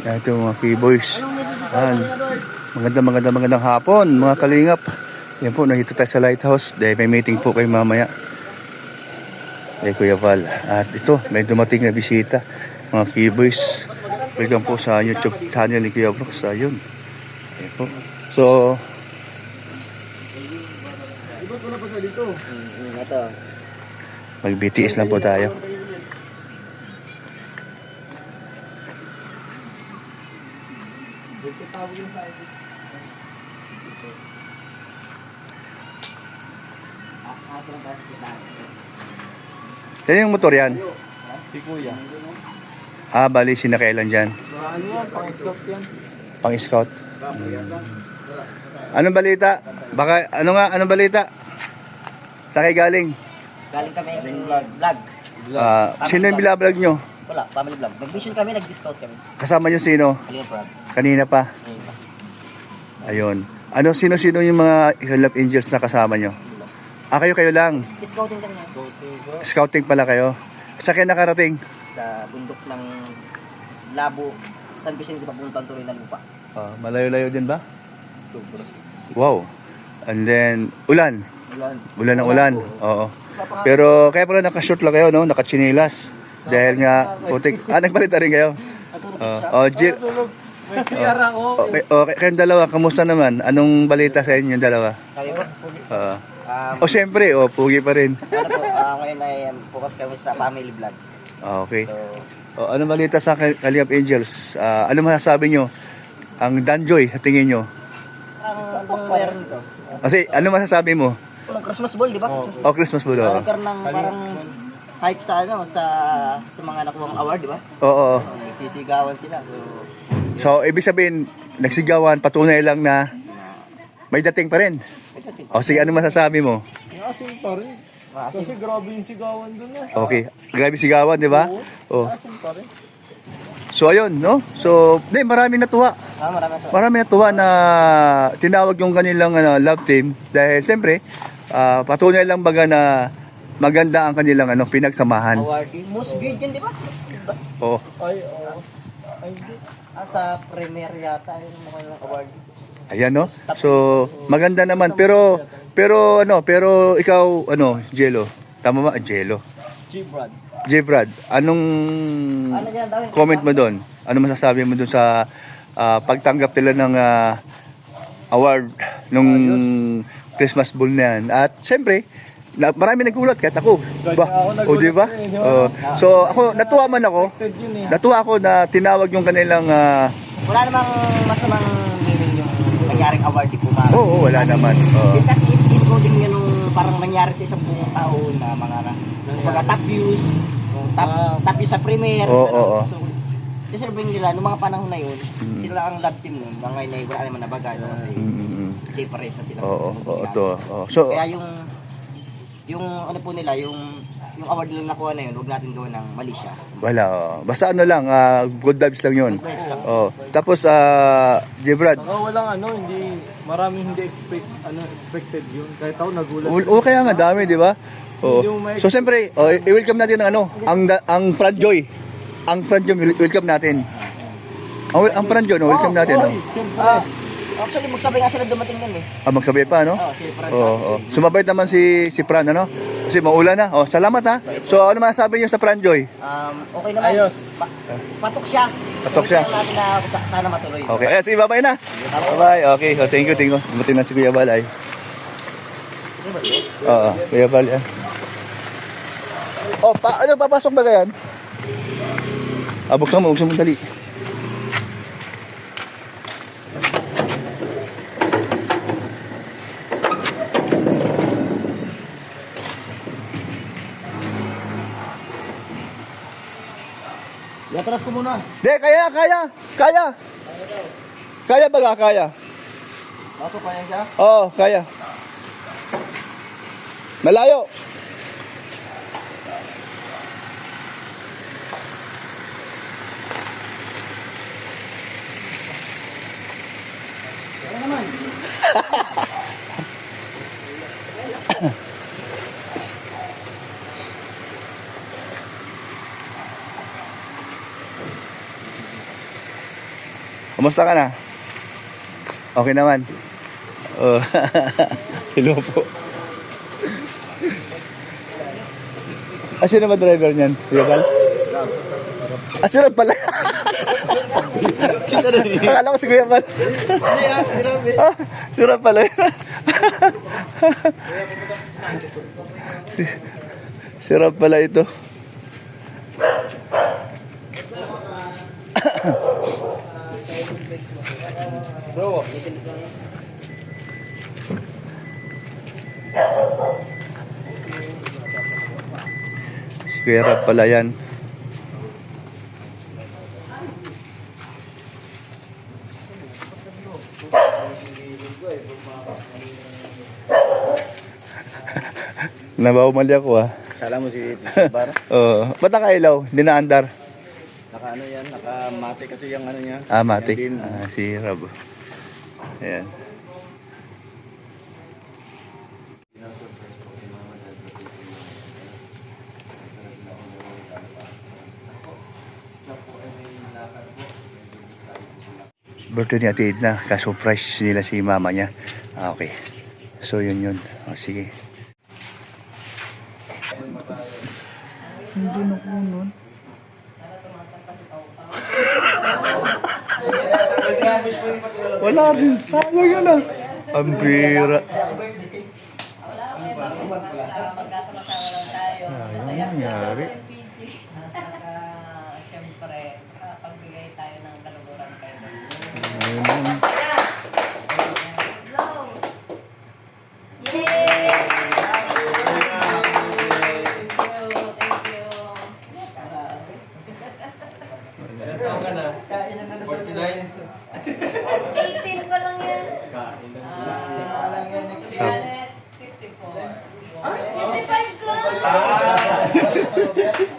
Ito mga K-Boys. Magandang hapon mga kalingap. Yan po, nandito tayo sa lighthouse. Dahil may meeting po kayo mamaya. Kuya Val. At ito, may dumating na bisita. Mga K-Boys. Welcome po sa YouTube channel ni Kuya Brooks. Ayun. Yan po. So, mag-BTS lang po tayo. Kaya yung motor yan? Si Kuya. Bali, sinakailan dyan? Ano yan? Pang-scout yan. Pang-scout? Anong balita? Baka, anong balita? Sa kay galing? Galing kami vlog. Sino yung binablog nyo? Wala, family vlog. Nag-mission kami, nag-scout kami. Kasama nyo sino? Alien Prab. Kanina pa? Ayun pa. Ayun. Sino-sino yung mga Love Angels na kasama nyo? Kayo lang. Scouting kami. Scouting pala kayo. Sa kayo nakarating? Sa bundok ng Labo, San Vicente, papuntang tuloy ng lupa. Malayo-layo din ba? Sobra. Wow. And then, ulan. Ulan ng ulan. Oo. Sa Pero kaya pala nakashoot lang kayo, no? Nakachinilas. Dahil nga, putik. Nagbalita rin kayo? Jir. May CR ako. Okay, kayong dalawa, kamusta naman? Anong balita sa inyo yung dalawa? Kami po. Siyempre, pugi pa rin. Ano po, ngayon ay focus kami sa family vlog. Okay. So, Ano balita sa Kalingap Angels? Ano masasabi nyo? Ang Danjoy, sa tingin nyo? ang meron dito. Kasi, ano masasabi mo? Walang Christmas ball, di ba? Christmas ball. Christmas Ball. Nagkaroon ng parang hype sa sa mga nakuhang award, di ba? Oo. Sisigawan sila. So, ibig sabihin, nagsigawan, patunay lang na may dating pa rin. Sige, ano masasabi mo? Asim pa rin. Kasi grabe yung sigawan dun eh. Okay, grabe sigawan, di ba? Asim pa rin. So, ayun, no? So, maraming natuwa. Marami na to. Maraming natuwa na tinawag yung kanilang love team. Dahil, siyempre, patunay lang baga na maganda ang kanilang pinagsamahan. Awarding. Most viewed yun, di ba? Oo. Ay, oo. Ay, hindi. Sa premiere yata yung mga award. Ayan, no? So, maganda naman. Pero ikaw, Jello. Tama ba? Jello. G-Brad. J. Brad, anong comment mo doon? Ano masasabi mo doon sa pagtanggap nila ng award nung Christmas Ball na yan? At siyempre, marami nagulat kahit ako. Di ba? So ako, natuwa ako na tinawag yung kanilang Wala namang masamang meaning yung nangyaring award di po. Oo, wala naman. Kasi is encoding yun nung parang nangyari sa isang buong taon na mga top views, top views sa premiere. Oo. So, deserving nila, nung mga panahon na yun, sila ang love team nun. Ngayon ay wala naman nabaga. Kasi separate na sila. So, kaya yung ano po nila, yung award nilang nakuha na yun, huwag natin gawin ng mali siya. wala. Basta good vibes lang yun. Good vibes lang. Tapos, J. Brad, Walang maraming hindi expected yun. Kahit ako nagulat. kaya nga dami, di ba? So, siyempre, i-welcome natin ang Franjoy. Ang Franjoy, welcome natin. Ang Franjoy, welcome natin. Actually, magsabay nga sila dumating yan eh. Magsabay pa, no? Si Fran. Sumabay naman si Fran, Kasi maulan na. Salamat, ha? So, ano masasabi niyo sa Franjoy? Okay naman. Ayos. Patok siya. Patok siya. Natin na sana matuloy. Okay, ayan, sige, bye na. Bye, okay. Thank you. Dumating na si Kuya Balay. Kuya Balay. Papasok ba yan? Buksan mo dali. Yatras ko muna. Kaya. Kaya ba kaya? Pasok pa yan siya? Oo, kaya. Malayo. Ano naman? Kumusta ka na? Okay naman. Oh. Hello po. Sino ba driver niyan? Kuya Val? Si Rob pala. Akala ko si Kuya Val. Si Rob pala. Si Rob pala ito. Bro, Si Kuya Rob pala yan. Nabawmali ako ah. Kala mo si Bar? Oo. Ba't nakailaw? Hindi na andar? Naka ano yan, naka-mate kasi yung ano niya. Ah, matik. Yan din. Si Rob. Ayan. Birthday ni Ate Edna. Ka-surprise nila si mama niya. Ah, okay. So, yun. Oh, sige. Hindi na po nun. Wala rin. Sayang yun ah. Ang bira. Magkasama-sama lang tayo. Masaya nangyari? sa LPG. Siyempre, pagbigay tayo ng kaluguran kayo. Masaya! Hello! Yay! Thank you. ilan taon ka na? 49? 18 pa lang yan. Sab- Pianes, 54. 55 ka!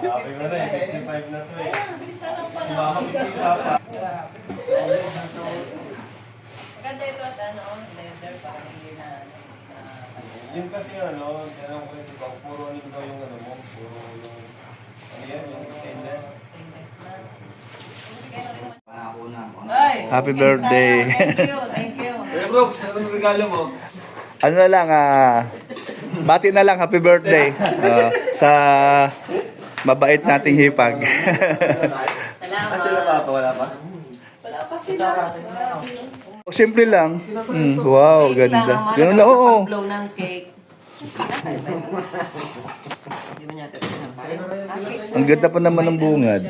Sabi mo na eh, 55 na to eh. Ayun, bilis na lang pala. Makakapit pa. Maganda ito at leather para hindi na Yun kasi ano, tinanong ko kasi bang puro ano daw yung ano mo, puro yung, ano yan, yung stainless. stainless na. Bigay na rin naman. Pangako na. Ay! Happy birthday. Thank you. Eh Brooks, anong regalo mo? Ano na lang, bati na lang, happy birthday. Sa mabait nating hipag. Salamat. Sila pa, wala pa? Wala pa sila. Simple lang. Wow, ganda. Ganun na, oo. Blow ng cake. Hindi mo niya ito pinapay. Ang ganda pa naman ng bungad.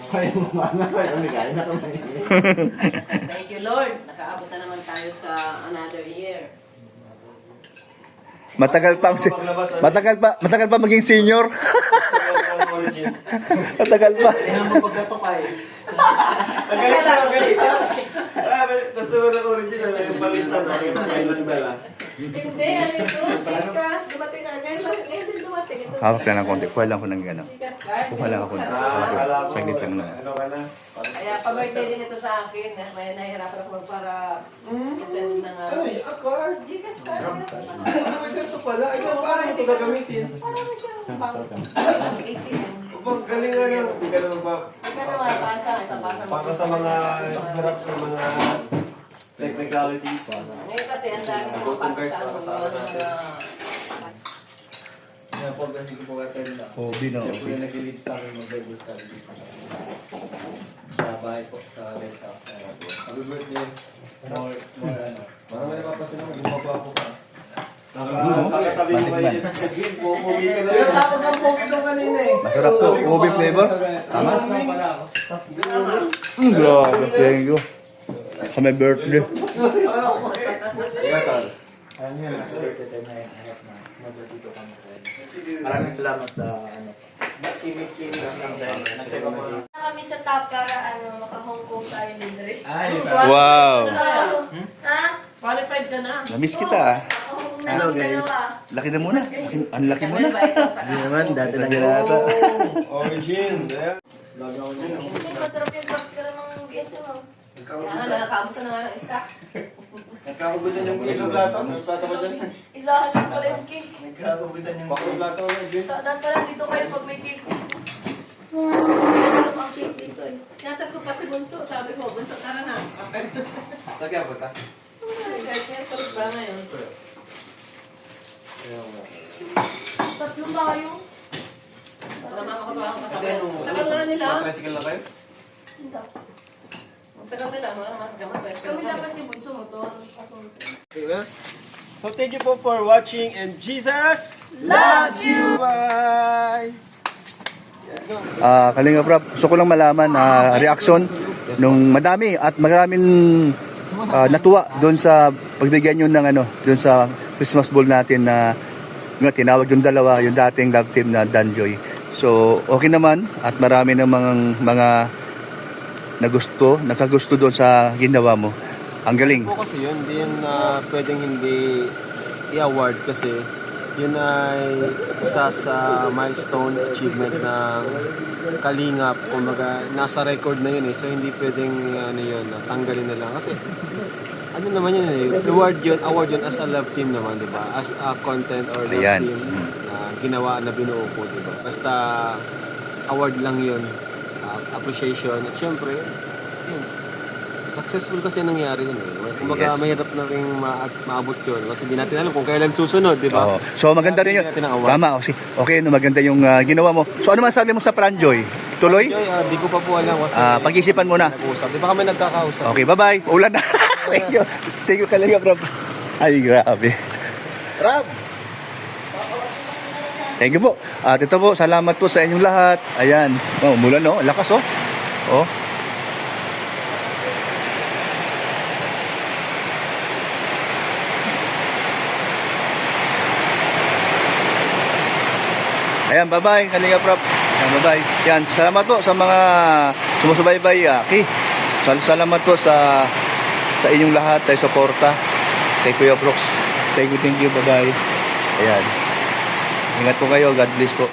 Kayo mana kayo ligay na kami. Thank you, Lord. Nakaabot na naman tayo sa another year. Matagal pa maging senior. Matagal pa. Ang galing na, ang galing. Gusto mo ng original, yung palista na, yung pilot na lang. Hindi, ano ito? Chicas. Dumating na. Ngayon din dumating. Ito. Hawak lang ng konti. Kuha lang ako ng gano'n. Chicas card. Kuha lang ako ng Akala ko, saglit lang na. ano ka na? Kaya pa-birthday din ito sa akin. May nahihirapan ako para send ng A card? Chicas card. Ay, ganito pala. Ay, paano ito gagamitin? Parang siya pang ATM. Pag galing nga lang, hindi ka naman pa. Hindi ka naman pasa. Ipapasa mo. Para sa mga harap sa mga technicalities. Ngayon kasi ang dami mga Gutom guys, pasa. para sa akin natin. Yan po, hindi ko po attend na. Hobby na, Siya po hobby. yung nag-lead sa akin mag-Bible study. Sa bahay po, sa Red House. Happy birthday. More ano. Parang may napapasin ako, bumaba ako pa. Nakakatabi mo kayo. Pupugi ka na rin. Tapos ang pugi ko kanina eh. Masarap to. Ubi flavor. Tamas na pala ako. Grabe, thank you. Sa may birthday. Yatal. Maraming salamat sa ano. Kami sa top para maka-Hong Kong tayo libre. Wow. Ha? Qualified ka na. Namiss kita ah. Hello, guys. Laki na muna. Ang laki mo na. Hindi naman, dati lang ginata. Origin. Lagaw niyo. Masarap yung burger ng GSM mo. Kaya nakakamusta na nga ng stock. Nagkakagusan yung plato. May plato ba dyan? Isahan lang pala yung cake. Nagkakabusan yung Bakit plato na dyan? Dahil pala dito kayo pag may cake. ang cake dito eh. Chat ko pa si Bunso, sabi ko, Bunso, tara na. Sa kaya po ta? Guys, airport ba ngayon? Ayun nga. Tatlong bayo. Para makakatuwa ko Kasi nung Tagal na nila. tricycle na kayo? Hindi. Ang tagal nila, mga makagamat. Kami dapat ni Bunso motor. So thank you po for watching and Jesus loves you. Bye. Kalinga Prab, gusto ko lang malaman reaction nung madami at maraming natuwa doon sa pagbigyan nyo ng doon sa Christmas ball natin na nga tinawag yung dalawa, yung dating love team na Danjoy. So, okay naman at marami ng mga nagkagusto doon sa ginawa mo. Ang galing. Po kasi yun, hindi yun pwedeng hindi i-award kasi yun ay isa sa milestone achievement ng Kalingap. Kumbaga, nasa record na yun eh. So, hindi pwedeng tanggalin na lang. Kasi, ano naman yun eh, award yun as a love team naman, di ba? As a content or love Ayan. team na ginawa na binuo ko, di ba? Basta, award lang yun. Appreciation. At syempre, yun. Successful kasi nangyari yun eh. Kumbaga, Yes. mahirap na rin maabot yun. Kasi hindi natin alam kung kailan susunod, di ba? Oo. So, maganda rin yun. Bigyan natin ng award. Tama. Okay, maganda yung ginawa mo. So, ano man sabi mo sa Pranjoy? Tuloy? Joy, di ko pa po alam kasi Pag-isipan muna. nag-uusap. Di ba kami nagkakausap? Okay, bye-bye. Ulan na. Thank you. Thank you, Kalinga Prab. Ay, grabe. Rob! Thank you po. At ito po, salamat po sa inyong lahat. Ayan. Oh, umulan, no? Lakas, oh. Oh. Ayan, bye-bye, Kalinga Prab. Ayan, bye-bye. Yan, salamat po sa mga sumusubaybay. Okay. Salamat po sa inyong lahat, sa suporta kay Kuya Brooks. Thank you, bye-bye. Ayan. Ingat po kayo. God bless po.